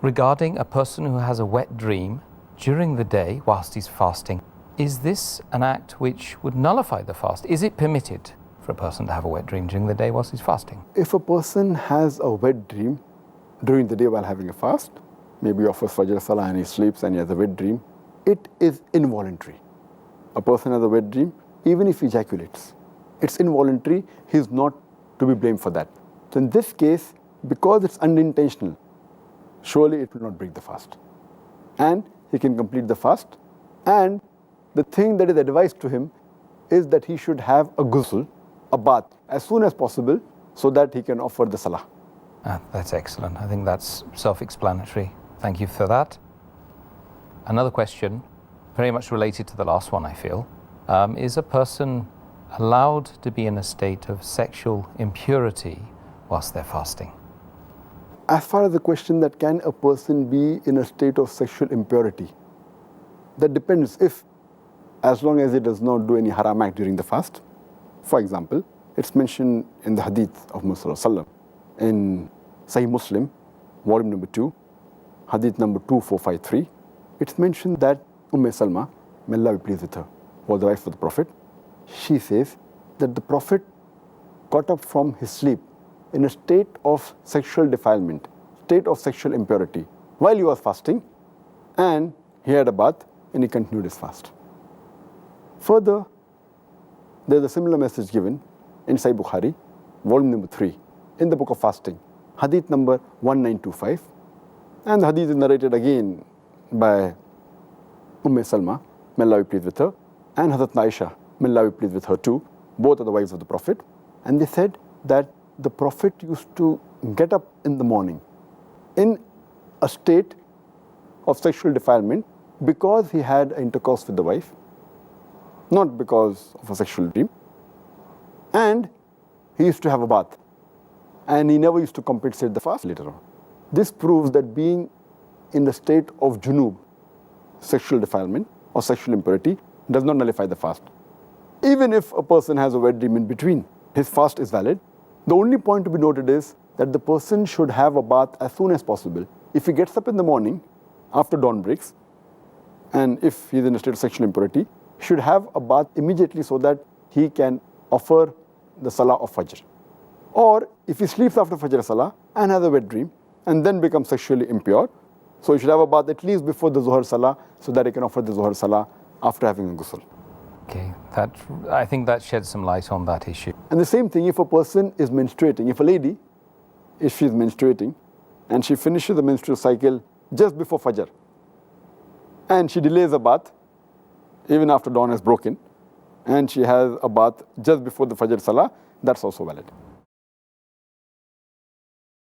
regarding a person who has a wet dream during the day whilst he's fasting. Is this an act which would nullify the fast? Is it permitted for a person to have a wet dream during the day whilst he's fasting? If a person has a wet dream during the day while having a fast, maybe offers Fajr Salah and he sleeps and he has a wet dream, it is involuntary. A person has a wet dream, even if he ejaculates, it's involuntary, he is not to be blamed for that. So in this case, because it's unintentional, surely it will not break the fast. And he can complete the fast. And the thing that is advised to him is that he should have a ghusl, a bath, as soon as possible so that he can offer the salah. That's excellent. I think that's self-explanatory. Thank you for that. Another question, very much related to the last one, I feel. Is a person allowed to be in a state of sexual impurity whilst they're fasting? As far as the question that can a person be in a state of sexual impurity, that depends if, as long as he does not do any haram act during the fast. For example, it's mentioned in the hadith of Muhammad in Sahih Muslim, volume number 2, hadith number 2453. It's mentioned that Salma, may Allah be pleased with her, was the wife of the Prophet. She says that the Prophet got up from his sleep in a state of sexual defilement, state of sexual impurity, while he was fasting, and he had a bath and he continued his fast. Further, there's a similar message given in Sahih Bukhari, volume number 3, in the book of fasting, hadith number 1925, and the hadith is narrated again by Salma, may Allah be pleased with her, and Hazrat Aisha, may Allah be pleased with her too. Both are the wives of the Prophet, and they said that the Prophet used to get up in the morning in a state of sexual defilement because he had intercourse with the wife, not because of a sexual dream, and he used to have a bath, and he never used to compensate the fast later on. This proves that being in the state of junub, sexual defilement or sexual impurity, does not nullify the fast. Even if a person has a wet dream in between, his fast is valid. The only point to be noted is that the person should have a bath as soon as possible. If he gets up in the morning after dawn breaks, and if he's in a state of sexual impurity, he should have a bath immediately so that he can offer the Salah of Fajr. Or if he sleeps after Fajr Salah and has a wet dream and then becomes sexually impure, so he should have a bath at least before the Zuhr Salah so that he can offer the Zuhr Salah after having a ghusl. Okay, I think that sheds some light on that issue. And the same thing if a person is menstruating. If a lady, if she's menstruating and she finishes the menstrual cycle just before Fajr and she delays a bath even after dawn has broken and she has a bath just before the Fajr Salah, that's also valid.